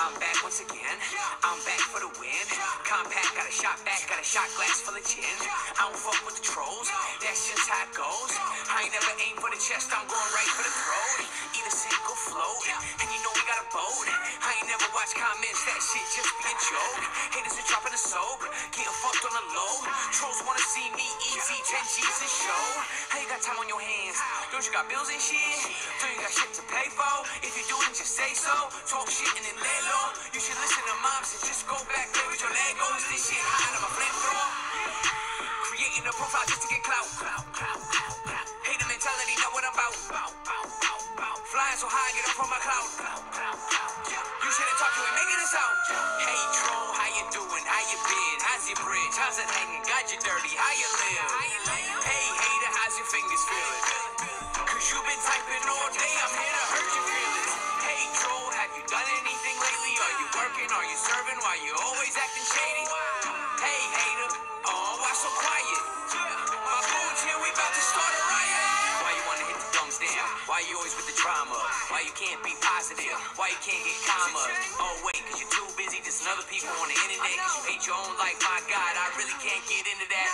I'm back once again. I'm back for the win. Compact, got a shot back, got a shot glass full of gin. I don't fuck with the trolls, that's just how it goes. I ain't never aim for the chest, I'm going right for the throat. Eat a single float, and you know we got a boat. I ain't never watched comments, that shit just be a joke. Haters are dropping the soap, getting fucked on the low. Trolls wanna see me easy, 10 G's a show. How you got time on your hands? Don't you got bills and shit? Don't you got shit to pay for? If you do it, just say so. Talk shit and then lay low. You should listen to moms and just go back, play with your Legos. This shit hot out of a flamethrower. Creating a profile just to get clout. Hater mentality, know what I'm about. Flying so high, get up from my cloud. You shouldn't talk to it, making us out. Hey troll, how you doing? How you been? How's your bridge? How's it hanging? Got you dirty? How you live? Hey hater, how's your fingers feeling? Cause you been typing all day, I'm here to hurt your feelings. Hey troll, have you done anything lately? Are you working? Are you serving? Why you always acting shady? Hey hater, oh why so quiet? My goons here, we about to start a riot. Why you wanna hit the thumbs down? Why you always with the drama? Why you can't be positive? Why you can't get commas? Oh wait, cause you're too busy dissing other people on the internet. Cause you hate your own life, my God, I really can't get into that.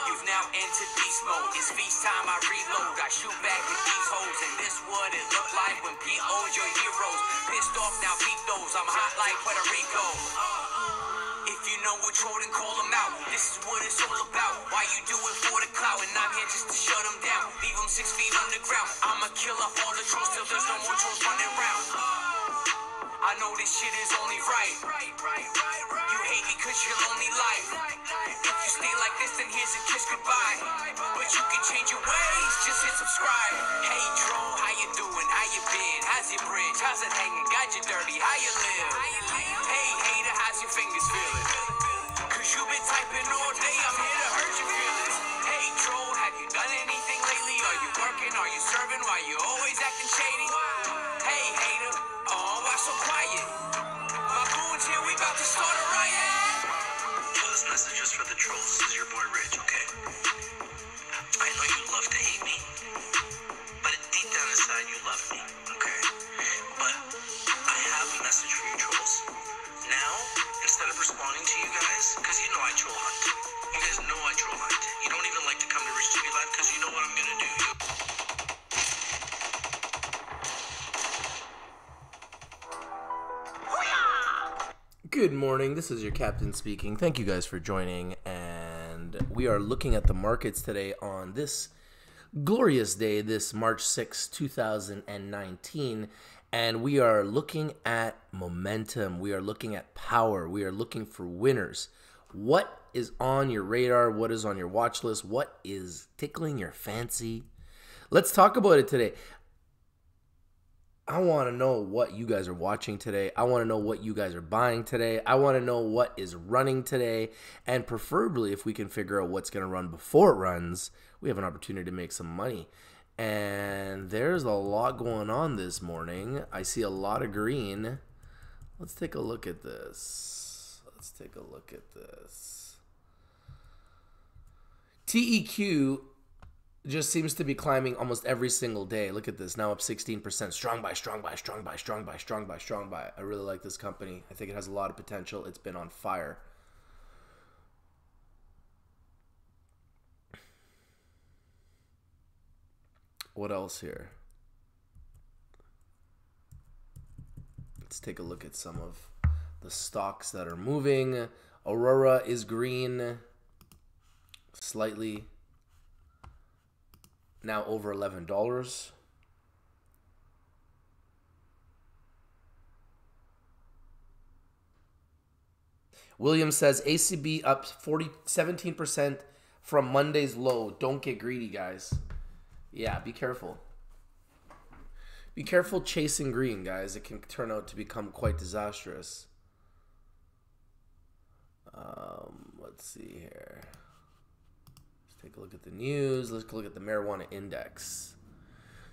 You've now entered beast mode. It's feast time, I reload. I shoot back with these hoes, and this what it look like when PO's your heroes. Pissed off, now beat those. I'm hot like Puerto Rico. If you know what troll, then call them out. This is what it's all about. Why you do it for the clout? And I'm here just to shut them down. Leave them 6 feet underground. I'ma kill off all the trolls till there's no more trolls running around. I know this shit is only right. You hate me cause you're lonely life. If you stay like this, then here's a kiss goodbye. But you can change your ways, just hit subscribe. Hey troll, how you doing? How you been? How's your bridge? How's it hanging? Got you dirty? How you live? Hey hater, how's your fingers feeling? Cause you been typing all day, I'm here to hurt your feelings. Hey troll, have you done anything lately? Are you working? Are you serving? Why you always acting shady? Hey hater, oh why so quiet? My goons here, we about to start a riot. Well, this message is for the trolls. This is your boy Rich, okay? I know you love to hate me, but deep down inside you love me, okay? But I have a message for you trolls. Now, instead of responding to you guys, because you know I troll hunt. You guys know I troll hunt. You don't even like to come to richtvlive because you know what I'm gonna do. Good morning, this is your captain speaking. Thank you guys for joining, and we are looking at the markets today on this glorious day, this March 6, 2019, and we are looking at momentum. We are looking at power. We are looking for winners. What is on your radar? What is on your watch list? What is tickling your fancy? Let's talk about it today. I want to know what you guys are watching today. I want to know what you guys are buying today. I want to know what is running today. And preferably, if we can figure out what's going to run before it runs, we have an opportunity to make some money. And there's a lot going on this morning. I see a lot of green. Let's take a look at this. TEQ just seems to be climbing almost every single day. Look at this, now up 16%. Strong buy, strong buy, strong buy, strong buy, strong buy, strong buy. I really like this company. I think it has a lot of potential. It's been on fire. What else here? Let's take a look at some of the stocks that are moving. Aurora is green, slightly. Now over $11. Williams says ACB up 17% from Monday's low. Don't get greedy, guys. Yeah, be careful. Be careful chasing green, guys. It can turn out to become quite disastrous. Let's see here. Take a look at the news. Let's look at the marijuana index.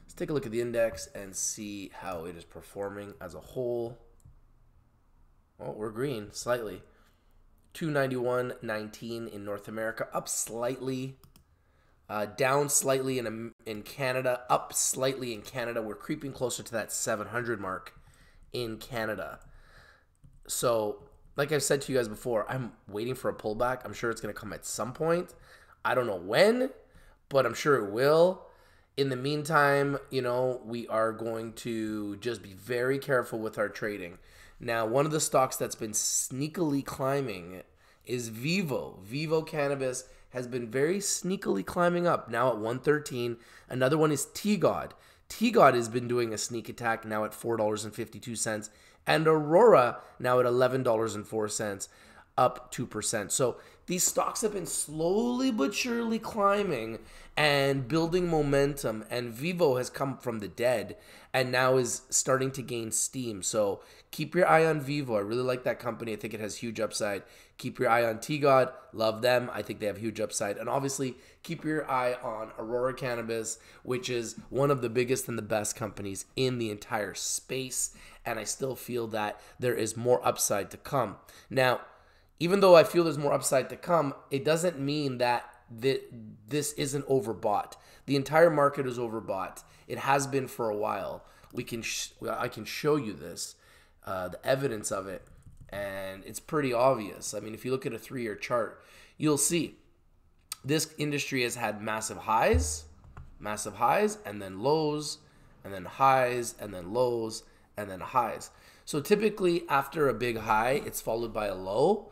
Let's take a look at the index and see how it is performing as a whole. Oh, we're green slightly. 291.19 in North America, up slightly. down slightly in Canada, up slightly in Canada. We're creeping closer to that 700 mark in Canada. So, like I've said to you guys before, I'm waiting for a pullback. I'm sure it's going to come at some point. I don't know when, but I'm sure it will. In the meantime, we are going to just be very careful with our trading. Now, one of the stocks that's been sneakily climbing is Vivo. Vivo Cannabis has been very sneakily climbing up, now at 113. Another one is T-God. T-God has been doing a sneak attack, now at $4.52. And Aurora, now at $11.04, up 2%. So these stocks have been slowly but surely climbing and building momentum. And Vivo has come from the dead and now is starting to gain steam. So keep your eye on Vivo. I really like that company. I think it has huge upside. Keep your eye on T-God. Love them. I think they have huge upside. And obviously, keep your eye on Aurora Cannabis, which is one of the biggest and the best companies in the entire space. And I still feel that there is more upside to come. Now, even though I feel there's more upside to come, it doesn't mean that this isn't overbought. The entire market is overbought. It has been for a while. I can show you this, the evidence of it, and it's pretty obvious. I mean, if you look at a 3-year chart, you'll see this industry has had massive highs, and then lows, and then highs, and then lows, and then highs. So typically after a big high, it's followed by a low.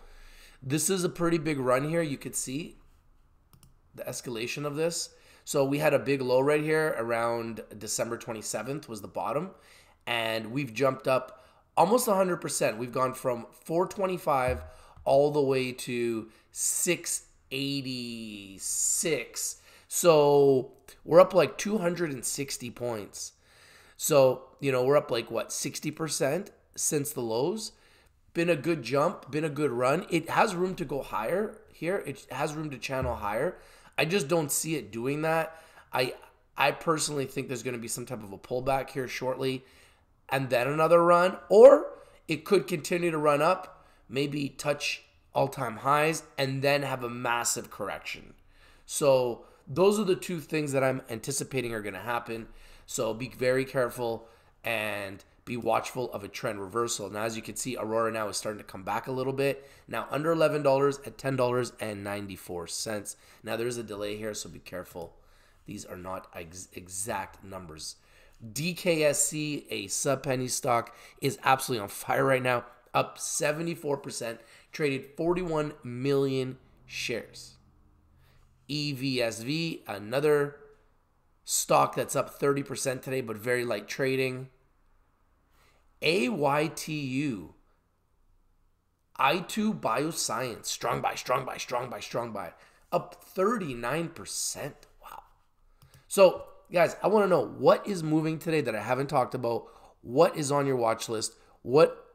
This is a pretty big run here. You could see the escalation of this. So we had a big low right here around December 27th was the bottom. And we've jumped up almost 100%. We've gone from 425 all the way to 686. So we're up like 260 points. So, we're up like, 60% since the lows. Been a good jump, been a good run. It has room to go higher here. It has room to channel higher. I just don't see it doing that. I personally think there's going to be some type of a pullback here shortly and then another run. Or it could continue to run up, maybe touch all-time highs, and then have a massive correction. So those are the two things that I'm anticipating are going to happen. So be very careful and be watchful of a trend reversal. Now, as you can see, Aurora now is starting to come back a little bit. Now, under $11 at $10.94. Now, there's a delay here, so be careful. These are not exact numbers. DKSC, a sub-penny stock, is absolutely on fire right now. Up 74%, traded 41 million shares. EVSV, another stock that's up 30% today, but very light trading. AYTU, I2 Bioscience, strong buy, up 39%. Wow. So, guys, I want to know what is moving today that I haven't talked about. What is on your watch list? What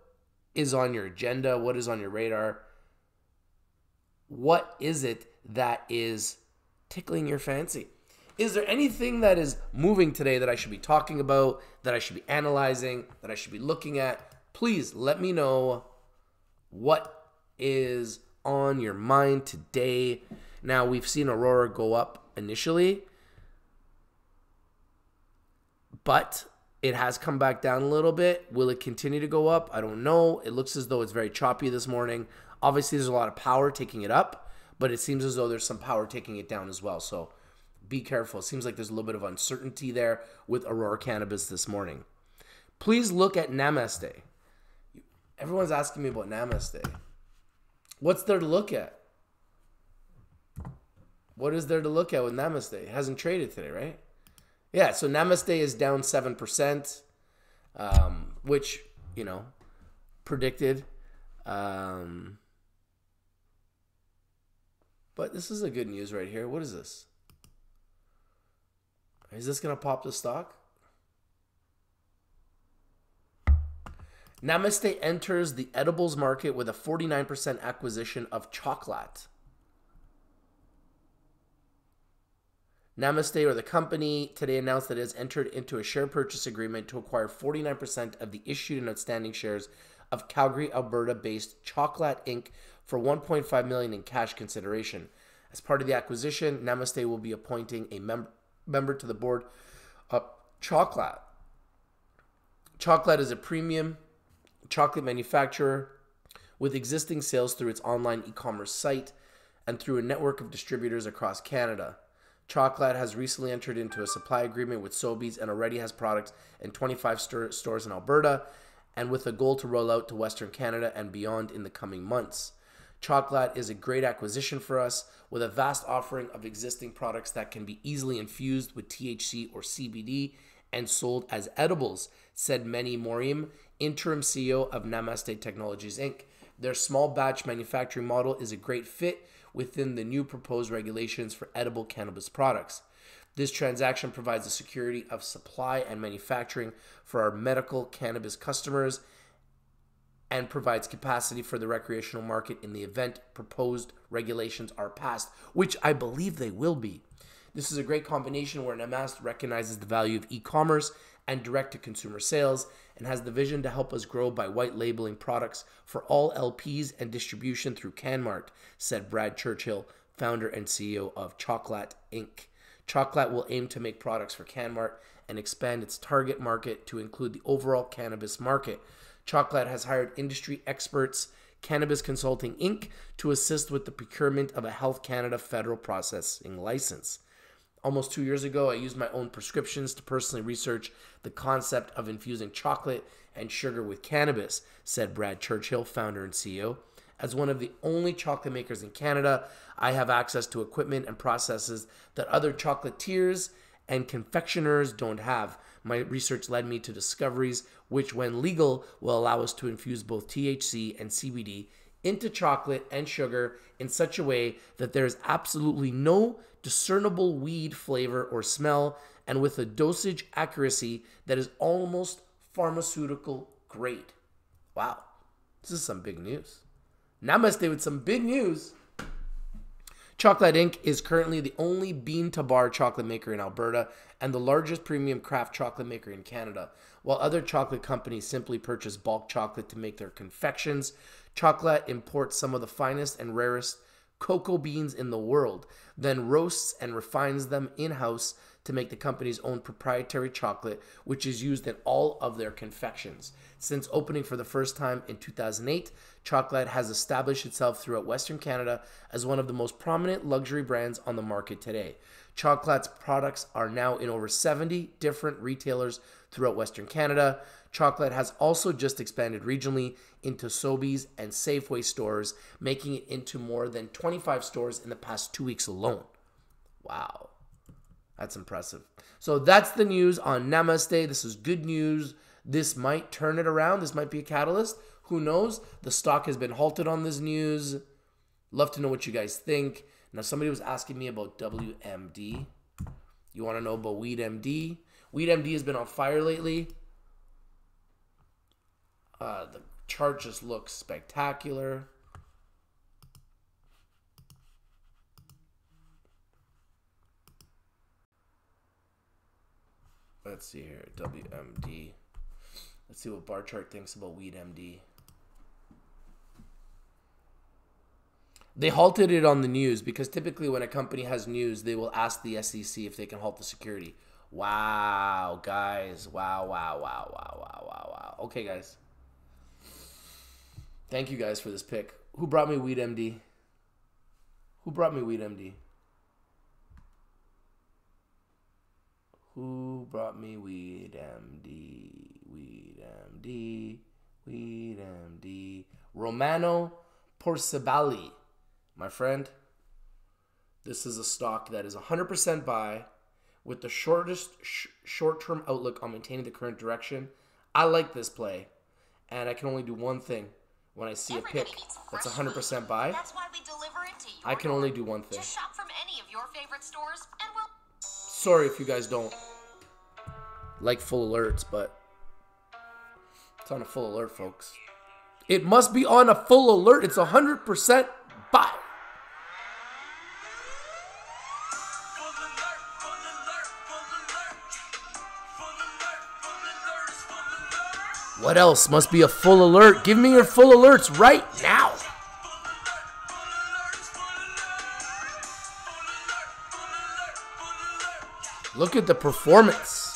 is on your agenda? What is on your radar? What is it that is tickling your fancy? Is there anything that is moving today that I should be talking about, that I should be analyzing, that I should be looking at? Please let me know what is on your mind today. Now, we've seen Aurora go up initially, but it has come back down a little bit. Will it continue to go up? I don't know. It looks as though it's very choppy this morning. Obviously, there's a lot of power taking it up, but it seems as though there's some power taking it down as well. So be careful. It seems like there's a little bit of uncertainty there with Aurora Cannabis this morning. Please look at Namaste. Everyone's asking me about Namaste. What's there to look at? What is there to look at with Namaste? It hasn't traded today, right? Yeah, so Namaste is down 7%, which, predicted. But this is a good news right here. What is this? Is this going to pop the stock? Namaste enters the edibles market with a 49% acquisition of chocolate. Namaste, or the company, today announced that it has entered into a share purchase agreement to acquire 49% of the issued and outstanding shares of Calgary, Alberta-based Chocolate Inc. for $1.5 million in cash consideration. As part of the acquisition, Namaste will be appointing a member to the board of Chocolate. Chocolate is a premium chocolate manufacturer with existing sales through its online e-commerce site and through a network of distributors across Canada. Chocolate has recently entered into a supply agreement with Sobeys and already has products in 25 stores in Alberta, and with a goal to roll out to Western Canada and beyond in the coming months. Chocolate is a great acquisition for us, with a vast offering of existing products that can be easily infused with THC or CBD and sold as edibles, said Meni Moriam, interim CEO of Namaste Technologies Inc. Their small batch manufacturing model is a great fit within the new proposed regulations for edible cannabis products. This transaction provides the security of supply and manufacturing for our medical cannabis customers and provides capacity for the recreational market in the event proposed regulations are passed, which I believe they will be. This is a great combination where Namaste recognizes the value of e-commerce and direct-to-consumer sales and has the vision to help us grow by white labeling products for all LPs and distribution through CanMart, said Brad Churchill, founder and CEO of Chocolate Inc. Chocolate will aim to make products for CanMart and expand its target market to include the overall cannabis market. Chocolate has hired industry experts, Cannabis Consulting Inc., to assist with the procurement of a Health Canada federal processing license. Almost 2 years ago, I used my own prescriptions to personally research the concept of infusing chocolate and sugar with cannabis, said Brad Churchill, founder and CEO. As one of the only chocolate makers in Canada, I have access to equipment and processes that other chocolatiers and confectioners don't have. My research led me to discoveries which, when legal, will allow us to infuse both THC and CBD into chocolate and sugar in such a way that there is absolutely no discernible weed flavor or smell, and with a dosage accuracy that is almost pharmaceutical grade. Wow, this is some big news. Namaste with some big news. Chocolate Inc. is currently the only bean-to-bar chocolate maker in Alberta and the largest premium craft chocolate maker in Canada. While other chocolate companies simply purchase bulk chocolate to make their confections, Chocolate imports some of the finest and rarest cocoa beans in the world, then roasts and refines them in-house to make the company's own proprietary chocolate, which is used in all of their confections. Since opening for the first time in 2008, Chocolate has established itself throughout Western Canada as one of the most prominent luxury brands on the market today. Chocolate's products are now in over 70 different retailers throughout Western Canada. Chocolate has also just expanded regionally into Sobeys and Safeway stores, making it into more than 25 stores in the past 2 weeks alone. Wow. That's impressive. So that's the news on Namaste. This is good news. This might turn it around. This might be a catalyst. Who knows? The stock has been halted on this news. Love to know what you guys think. Now, somebody was asking me about WMD. You want to know about WeedMD? WeedMD has been on fire lately. The chart just looks spectacular. Let's see here, WMD. Let's see what bar chart thinks about WeedMD. They halted it on the news because typically when a company has news, they will ask the SEC if they can halt the security. Wow, guys. Wow. Okay, guys. Thank you guys for this pick. Who brought me WeedMD? Who brought me WeedMD? Who brought me WeedMD? Romano Porcebali. My friend, this is a stock that is 100% buy with the shortest short-term outlook on maintaining the current direction. I like this play, and I can only do one thing. When I see a pick that's 100% buy, that's why we deliver it to your I can door. only do one thing. Just shop from any of your favorite stores, and we'll... Sorry if you guys don't like full alerts, but it's on a full alert, folks. It must be on a full alert. It's 100% buy. What else must be a full alert? Give me your full alerts right now. Look at the performance.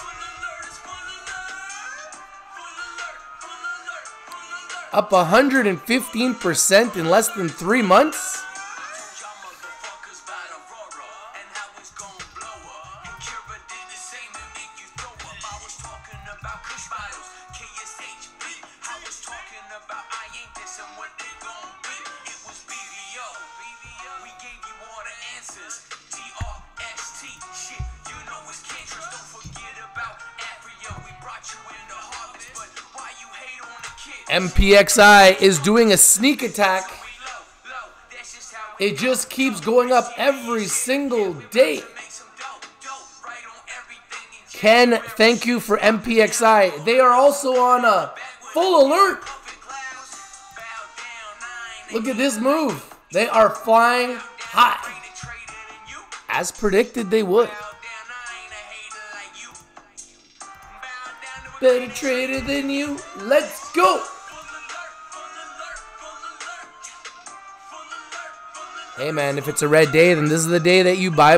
Up 115% in less than 3 months. MPXI is doing a sneak attack. It just keeps going up every single day. Ken, thank you for MPXI. They are also on a full alert. Look at this move. They are flying high. As predicted, they would. Better trader than you. Let's go. Hey man, if it's a red day, then this is the day that you buy.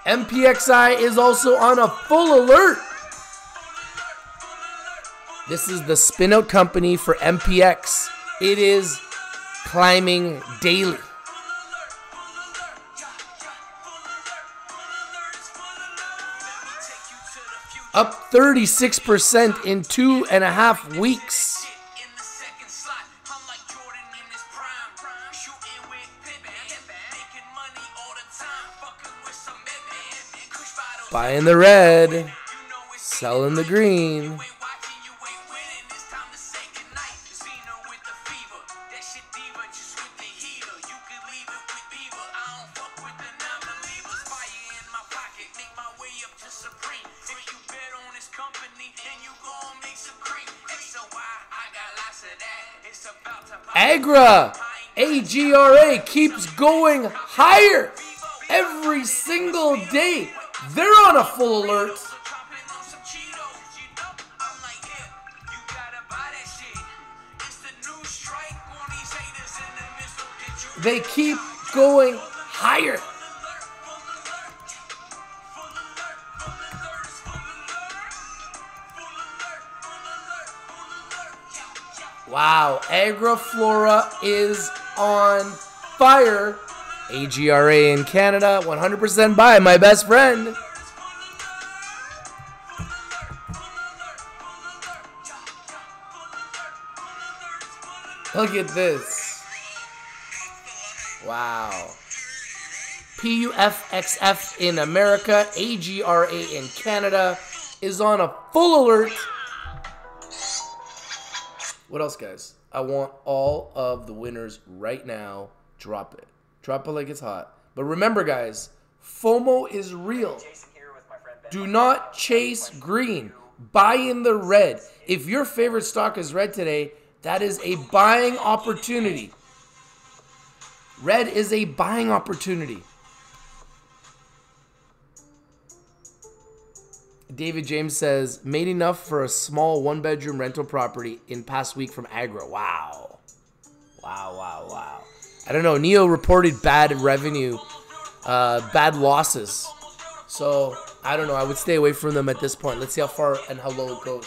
MPXI is also on a full alert. This is the spinout company for MPX. It is climbing daily. Up 36% in 2.5 weeks. Buying the red, selling the green. AGRA keeps going higher every single day. They're on a full alert. They keep going higher. Wow, Agriflora is on fire. AGRA in Canada, 100% buy, my best friend. Look at this. Wow. PUFXF in America, AGRA in Canada is on a full alert. What else, guys? I want all of the winners right now. Drop it. Drop it like it's hot. But remember, guys, FOMO is real. Do not chase green. Buy in the red. If your favorite stock is red today, that is a buying opportunity. Red is a buying opportunity. David James says, made enough for a small one-bedroom rental property in past week from Agro. Wow. Wow. I don't know. Neo reported bad revenue, bad losses. So, I don't know. I would stay away from them at this point. Let's see how far and how low it goes.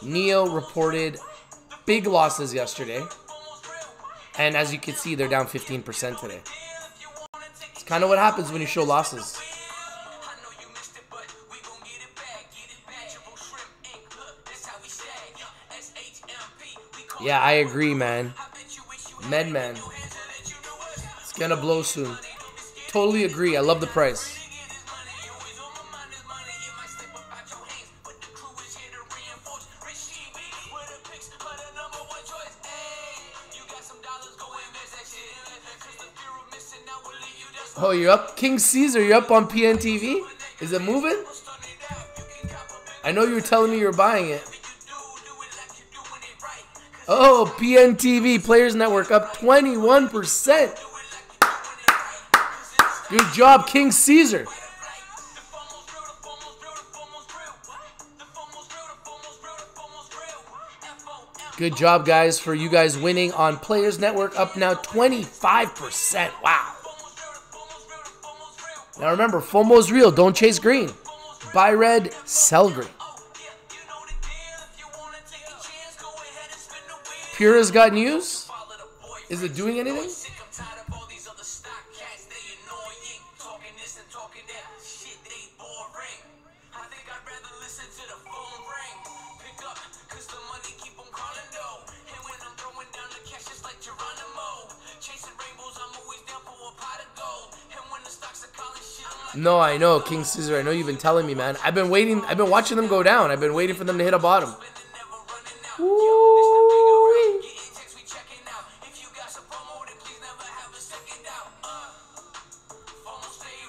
Neo reported big losses yesterday. And as you can see, they're down 15% today. It's kind of what happens when you show losses. Yeah, I agree, man. Medman. It's gonna blow soon. Totally agree. I love the price. Oh, you're up? King Caesar, you're up on PNTV? Is it moving? I know you were telling me you were buying it. Oh, PNTV, Players Network, up 21%. Good job, King Caesar. Good job, guys, for you guys winning on Players Network, up now 25%. Wow. Now remember, FOMO's real. Don't chase green. Buy red, sell green. Pura's got news? Is it doing anything? No, I know, King Caesar. I know you've been telling me, man. I've been waiting. I've been watching them go down. I've been waiting for them to hit a bottom. Woo-wee.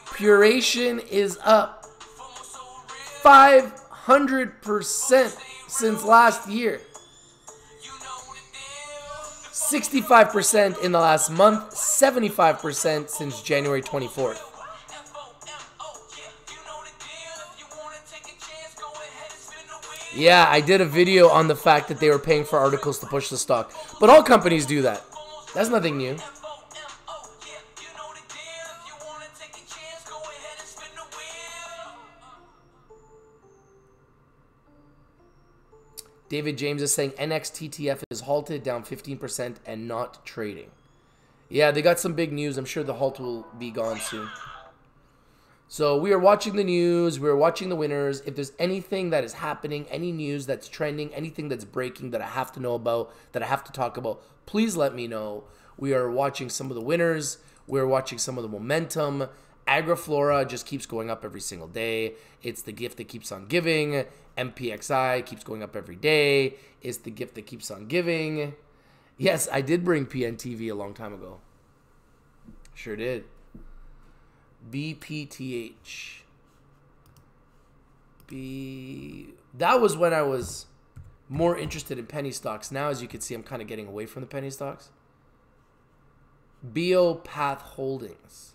Puration is up 500% since last year. 65% in the last month. 75% since January 24th. Yeah, I did a video on the fact that they were paying for articles to push the stock. But all companies do that. That's nothing new. David James is saying NXTTF is halted, down 15% and not trading. Yeah, they got some big news. I'm sure the halt will be gone soon. So we are watching the news. We're watching the winners. If there's anything that is happening, any news that's trending, anything that's breaking that I have to know about, that I have to talk about, please let me know. We are watching some of the winners. We're watching some of the momentum. Agriflora just keeps going up every single day. It's the gift that keeps on giving. MPXI keeps going up every day. It's the gift that keeps on giving. Yes, I did bring PNTV a long time ago. Sure did. BPTH. That was when I was more interested in penny stocks. Now, as you can see, I'm kind of getting away from the penny stocks. Biopath Holdings.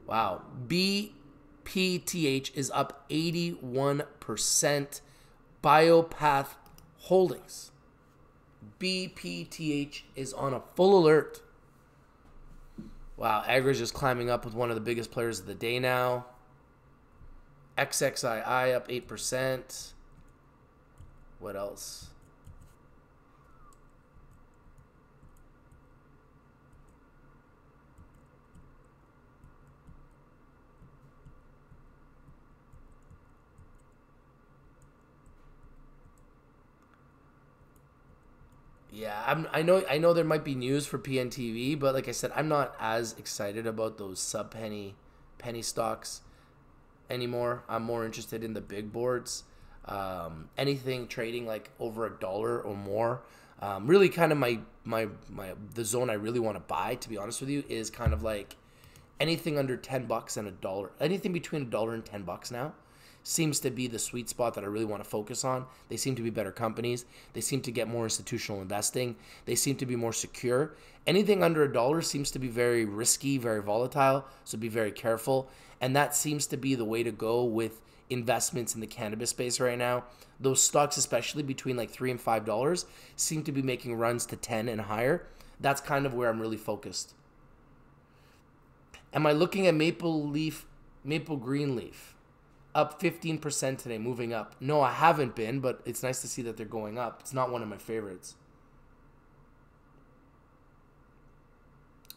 Wow. BPTH is up 81%. Biopath Holdings. BPTH is on a full alert. Wow, Agra's just climbing up with one of the biggest players of the day now. XXII up 8%. What else? Yeah, I know there might be news for PNTV, but like I said, I'm not as excited about those penny stocks anymore. I'm more interested in the big boards. Anything trading like over $1 or more. Really, kind of the zone I really want to buy, to be honest with you, is kind of like anything under $10 and $1. Anything between $1 and $10 now seems to be the sweet spot that I really want to focus on. They seem to be better companies. They seem to get more institutional investing. They seem to be more secure. Anything under $1 seems to be very risky, very volatile, so be very careful. And that seems to be the way to go with investments in the cannabis space right now. Those stocks, especially between like $3 and $5, seem to be making runs to 10 and higher. That's kind of where I'm really focused. Am I looking at Maple Green Leaf? Up 15% today, moving up. No, I haven't been, but it's nice to see that they're going up. It's not one of my favorites.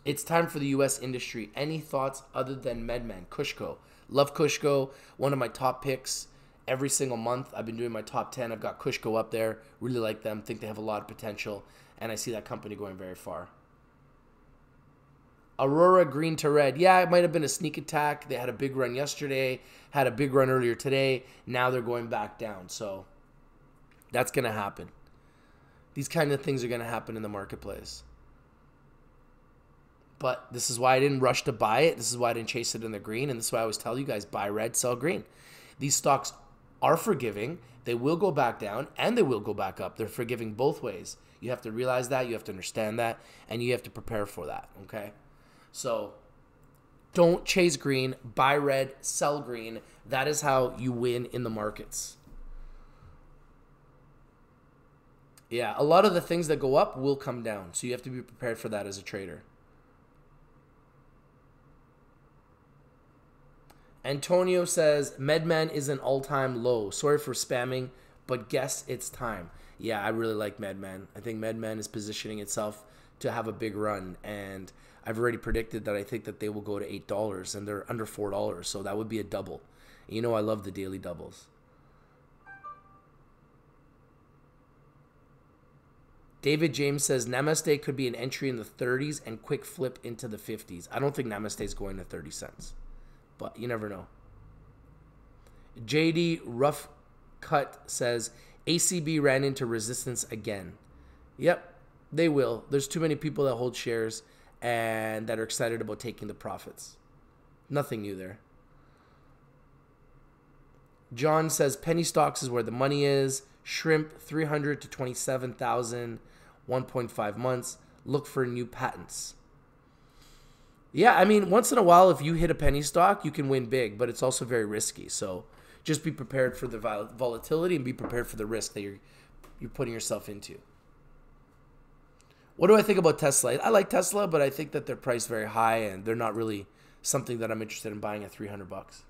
It's time for the U.S. industry. Any thoughts other than MedMan? Kushco. Love Kushco. One of my top picks every single month. I've been doing my top 10. I've got Kushco up there. Really like them. Think they have a lot of potential. And I see that company going very far. Aurora green to red. Yeah, it might have been a sneak attack. They had a big run yesterday, had a big run earlier today. Now they're going back down. So that's going to happen. These kind of things are going to happen in the marketplace. But this is why I didn't rush to buy it. This is why I didn't chase it in the green. And this is why I always tell you guys, buy red, sell green. These stocks are forgiving. They will go back down and they will go back up. They're forgiving both ways. You have to realize that. You have to understand that. And you have to prepare for that. Okay? So don't chase green, buy red, sell green. That is how you win in the markets. Yeah, a lot of the things that go up will come down. So you have to be prepared for that as a trader. Antonio says, Medman is an all-time low. Sorry for spamming, but guess it's time. Yeah, I really like Medman. I think Medman is positioning itself to have a big run. And I've already predicted that I think that they will go to $8, and they're under $4. So that would be a double. You know I love the daily doubles. David James says, Namaste could be an entry in the 30s and quick flip into the 50s. I don't think Namaste is going to 30 cents. But you never know. JD Rough Cut says, ACB ran into resistance again. Yep, they will. There's too many people that hold shares and that are excited about taking the profits. Nothing new there. John says, penny stocks is where the money is. Shrimp, 300 to 27,000, 1.5 months. Look for new patents. Yeah, I mean, once in a while, if you hit a penny stock, you can win big, but it's also very risky. So just be prepared for the volatility and be prepared for the risk that you're putting yourself into. What do I think about Tesla? I like Tesla, but I think that they're priced very high and they're not really something that I'm interested in buying at $300.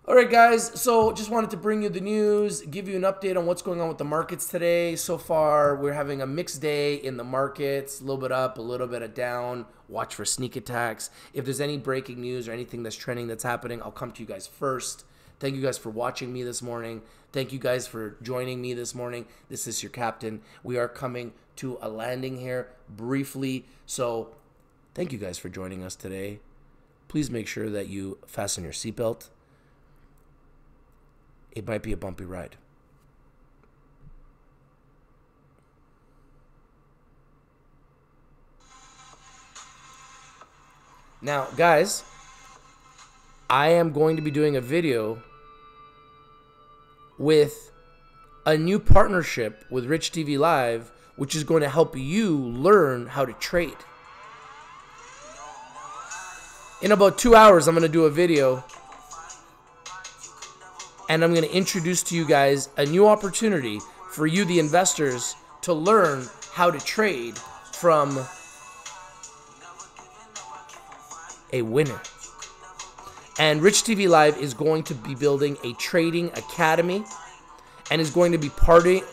All right, guys, so just wanted to bring you the news, give you an update on what's going on with the markets today. So far, we're having a mixed day in the markets, a little bit up, a little bit down. Watch for sneak attacks. If there's any breaking news or anything that's trending that's happening, I'll come to you guys first. Thank you guys for watching me this morning. Thank you guys for joining me this morning. This is your captain. We are coming to a landing here briefly. So thank you guys for joining us today. Please make sure that you fasten your seatbelt. It might be a bumpy ride. Now, guys, I am going to be doing a video with a new partnership with richtvlive, which is going to help you learn how to trade. In about 2 hours, I'm going to do a video and I'm going to introduce to you guys a new opportunity for you, the investors, to learn how to trade from a winner. And richtvlive is going to be building a trading academy and is going to be partnering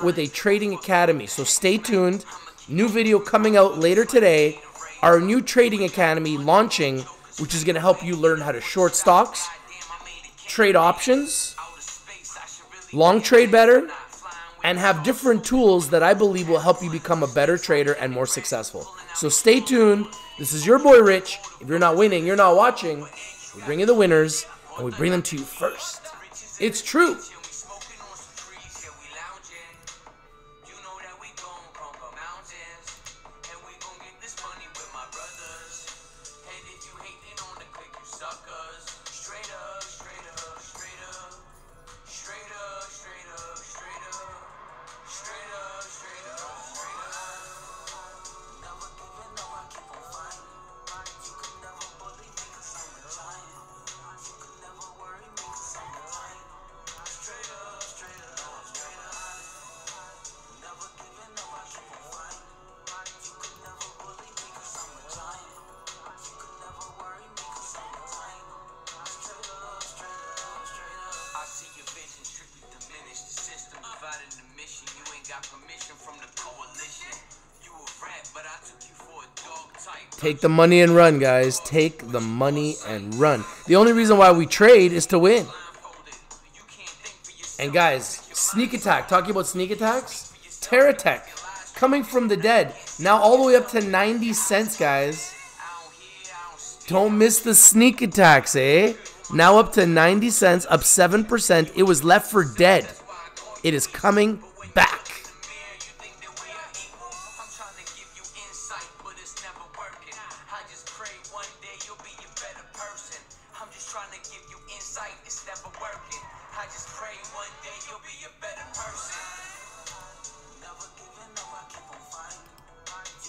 with a trading academy. So stay tuned. New video coming out later today. Our new trading academy launching, which is going to help you learn how to short stocks, trade options, long trade better, and have different tools that I believe will help you become a better trader and more successful. So stay tuned. This is your boy Rich. If you're not winning, you're not watching. We bring you the winners, and we bring them to you first. It's true. Take the money and run, guys. Take the money and run. The only reason why we trade is to win. And guys, sneak attack. Talking about sneak attacks. Terratech coming from the dead. Now all the way up to 90 cents, guys. Don't miss the sneak attacks, eh? Now up to 90 cents, up 7%. It was left for dead. It is coming back.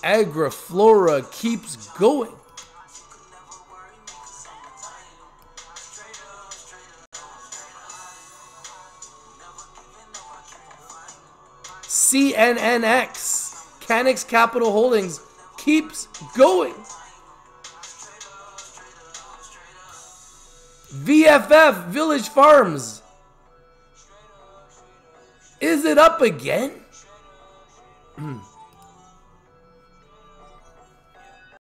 Agriflora keeps going. CNNX, Canix Capital Holdings, keeps going. VFF, Village Farms. Is it up again?